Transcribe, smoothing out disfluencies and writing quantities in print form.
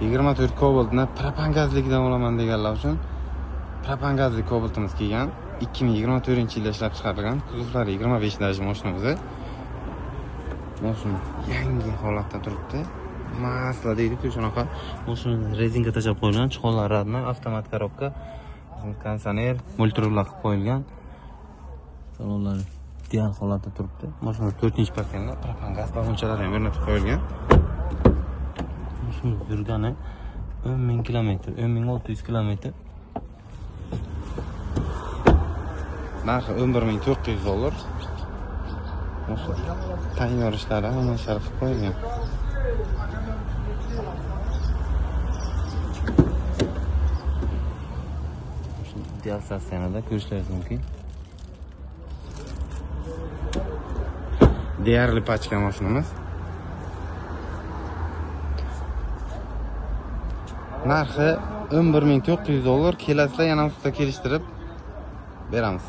24 Cobalt'ni propan gazligidan olaman deganlar uchun propan gazli Cobalt'imiz kelgan. 2024-yilda ishlab chiqarilgan. Kuzovlari 25 darajali mashinamiz. Mashina yangi holatda turibdi. Masla deydi-ku, shunaqa. Mashina rezinka tashab qo'yilgan, chiqonlar radna, avtomat korobka, konditsioner, multirullar qilib qo'yilgan. Salonlar ideal holatda turibdi. Mashina 4-paketda propan gaz ballonchalar ham o'rnatib qo'yilgan. Mashina yurgani 10.000 kilometr, 10.600 kilometr. Narxi $11.400. Tayyor ishlari hamma sharf qo'yilgan. Ideal stansiyada ko'rishlaringiz mumkin. Deyarli pachka mashinamiz. Narxi $11.400. Kelasizlar yana ustida kelishtirib beramiz.